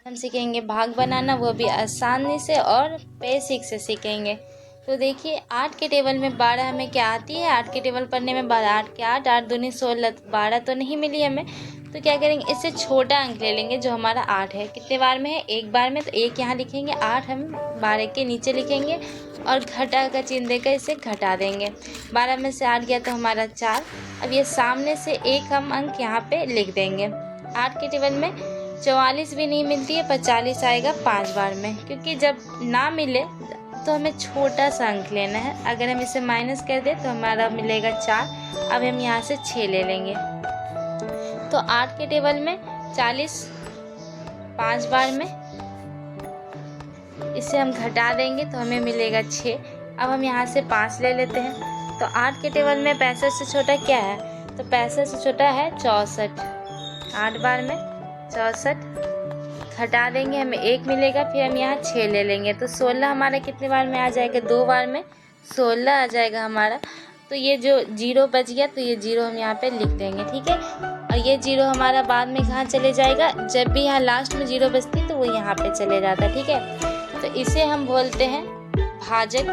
हम सीखेंगे भाग बनाना, वो भी आसानी से और बेसिक से सीखेंगे। तो देखिए 8 के टेबल में 12 हमें क्या आती है, 8 के टेबल पढ़ने में 12, 8 के 8, 8 दूनी 16, 12 तो नहीं मिली हमें। तो क्या करेंगे, इससे छोटा अंक ले लेंगे जो हमारा 8 है। कितने बार में है, एक बार में, तो एक यहाँ लिखेंगे, 8 हम 12 के नीचे लिखेंगे और घटा का चिन्ह देकर इसे घटा देंगे। 12 में से 8 गया तो हमारा 4। अब ये सामने से एक हम अंक यहाँ पे लिख देंगे। 8 के टेबल में 44 भी नहीं मिलती है, 45 आएगा 5 बार में, क्योंकि जब ना मिले तो हमें छोटा सा अंक लेना है। अगर हम इसे माइनस कर दें तो हमारा मिलेगा 4। अब हम यहाँ से 6 ले लेंगे। तो 8 के टेबल में 40 5 बार में, इसे हम घटा देंगे तो हमें मिलेगा 6। अब हम यहाँ से 5 ले लेते हैं। तो 8 के टेबल में 65 से छोटा क्या है, तो 65 से छोटा है 64। 8 बार में 64, घटा देंगे हमें 1 मिलेगा, फिर हम यहाँ 6 ले लेंगे। तो 16 हमारा कितने बार में आ जाएगा, 2 बार में 16 आ जाएगा हमारा। तो ये जो 0 बच गया तो ये 0 हम यहाँ पे लिख देंगे, ठीक है। और ये 0 हमारा बाद में कहाँ चले जाएगा, जब भी यहाँ लास्ट में 0 बचती तो वो यहाँ पे चले जाता है, ठीक है। तो इसे हम बोलते हैं भाजक।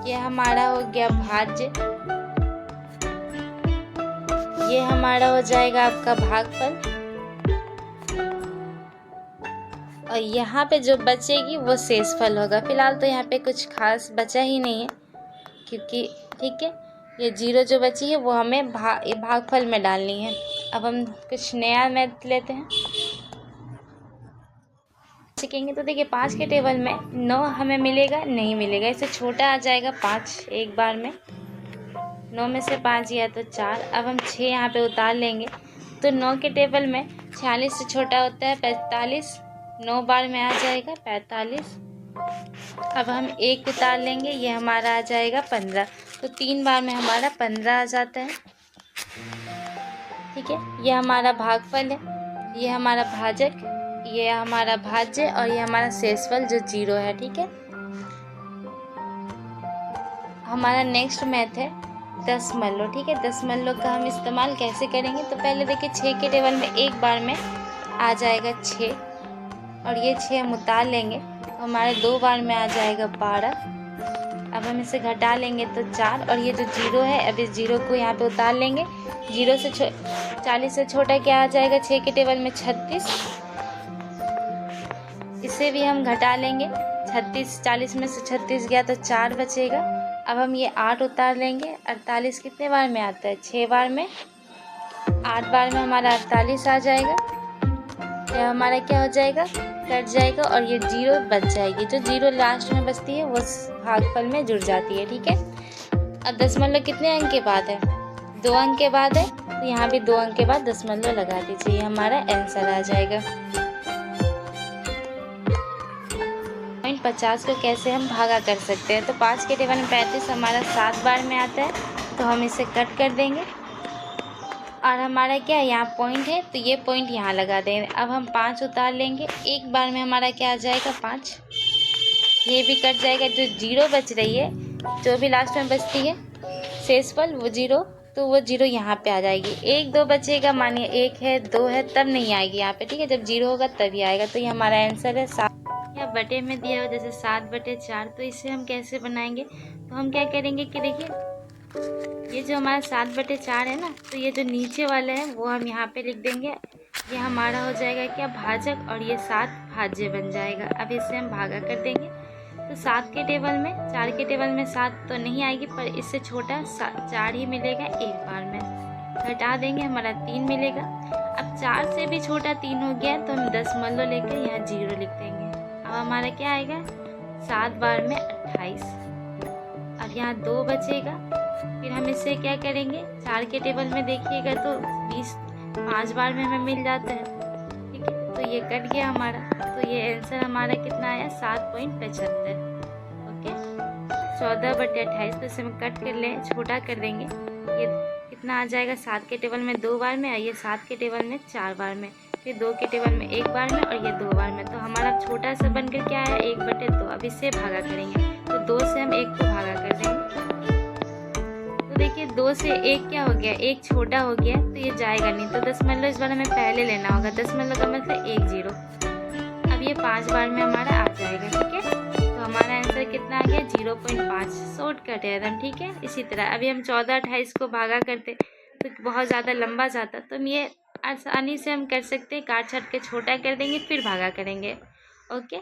ये हमारा हो गया भाज्य, ये हमारा हो जाएगा आपका भागफल। और यहाँ पे जो बचेगी वो शेषफल होगा। फिलहाल तो यहाँ पे कुछ खास बचा ही नहीं है, क्योंकि ठीक है, ये 0 जो बची है वो हमें भागफल में डालनी है। अब हम कुछ नया मैथ लेते हैं, सीखेंगे। तो देखिए 5 के टेबल में 9 हमें मिलेगा, नहीं मिलेगा, इससे छोटा आ जाएगा 5 एक बार में। 9 में से 5 गया तो 4। अब हम 6 यहाँ पे उतार लेंगे। तो 9 के टेबल में 46 से छोटा होता है 45, 9 बार में आ जाएगा 45। अब हम 1 उतार लेंगे, ये हमारा आ जाएगा 15। तो 3 बार में हमारा 15 आ जाता है, ठीक है। ये हमारा भागफल है, ये हमारा भाजक, ये हमारा भाज्य और ये हमारा शेषफल जो 0 है, ठीक है। हमारा नेक्स्ट मैथ है दशमलव, ठीक है। दशमलव का हम इस्तेमाल कैसे करेंगे, तो पहले देखिए 6 के टेबल में एक बार में आ जाएगा 6 और ये 6 हम उतार लेंगे तो हमारे 2 बार में आ जाएगा 12। अब हम इसे घटा लेंगे तो 4 और ये जो 0 है, अब इस 0 को यहाँ पे उतार लेंगे। 0 से 40 से छोटा क्या आ जाएगा 6 के टेबल में 36, इसे भी हम घटा लेंगे। 36, 40 में से 36 गया तो 4 बचेगा। अब हम ये 8 उतार लेंगे। 48 कितने बार में आता है, 6 बार में। 8 बार में हमारा 48 आ जाएगा। यह हमारा क्या हो जाएगा, कट जाएगा और ये 0 बच जाएगी। जो 0 लास्ट में बचती है वो भागफल में जुड़ जाती है, ठीक है। अब दशमलव कितने अंक के बाद है, 2 अंक के बाद है, तो यहाँ भी 2 अंक के बाद दशमलव लगा दीजिए, हमारा आंसर आ जाएगा। 50 को कैसे हम भागा कर सकते हैं, तो 5 के टेबल में 35 हमारा 7 बार में आता है, तो हम इसे कट कर देंगे। और हमारा क्या है, यहाँ पॉइंट है तो ये पॉइंट यहाँ लगा देंगे। अब हम 5 उतार लेंगे, एक बार में हमारा क्या आ जाएगा 5, ये भी कट जाएगा। जो 0 बच रही है, जो भी लास्ट में बचती है शेषफल वो 0, तो वो 0 यहाँ पे आ जाएगी। 1 2 बचेगा, मानिए 1 है 2 है तब नहीं आएगी यहाँ पे, ठीक है। जब 0 होगा तभी आएगा। तो ये हमारा आंसर है 7। या बटे में दिया हो जैसे 7/4, तो इसे हम कैसे बनाएंगे, तो हम क्या करेंगे कि देखिए ये जो हमारा 7/4 है ना, तो ये जो नीचे वाला है वो हम यहाँ पे लिख देंगे। ये हमारा हो जाएगा क्या, भाजक, और ये 7 भाज्य बन जाएगा। अब इसे हम भागा कर देंगे। तो 7 के टेबल में, 4 के टेबल में 7 तो नहीं आएगी, पर इससे छोटा 4 ही मिलेगा एक बार में। घटा देंगे, हमारा 3 मिलेगा। अब 4 से भी छोटा 3 हो गया तो हम दशमलव लेकर यहाँ 0 लिख देंगे। अब हमारा क्या आएगा, 7 बार में 28। अब यहाँ 2 बचेगा। फिर हम इसे क्या करेंगे, 4 के टेबल में देखिएगा तो 5 बार में हमें मिल जाता है, ठीक है। तो ये कट गया हमारा, तो ये आंसर हमारा कितना आया, 7.75। ओके, 14/28। तो इसे हम कट कर लें, छोटा कर देंगे। ये कितना आ जाएगा, 7 के टेबल में 2 बार में, और ये 7 के टेबल में 4 बार में, फिर 2 के टेबल में 1 बार में, और ये 2 बार में। तो हमारा छोटा सा बनकर क्या आया, 1/2। अब इससे भागा करेंगे, तो 2 से हम 1 को भागा कर देंगे। तो देखिए देखिए 2 से 1 क्या हो गया, 1 छोटा हो गया तो ये जाएगा नहीं, तो दशमलव इस बार हमें पहले लेना होगा। दशमलव का मतलब 1 0। अब ये 5 बार में हमारा आ जाएगा, ठीक है। तो हमारा आंसर कितना आ गया, 0.5। शॉर्टकट है एकदम, ठीक है। इसी तरह अभी हम 14 28 को भागा करते तो बहुत ज़्यादा लंबा जाता, तो हम ये आसानी से हम कर सकते हैं, काट छाट के छोटा कर देंगे फिर भागा करेंगे। ओके।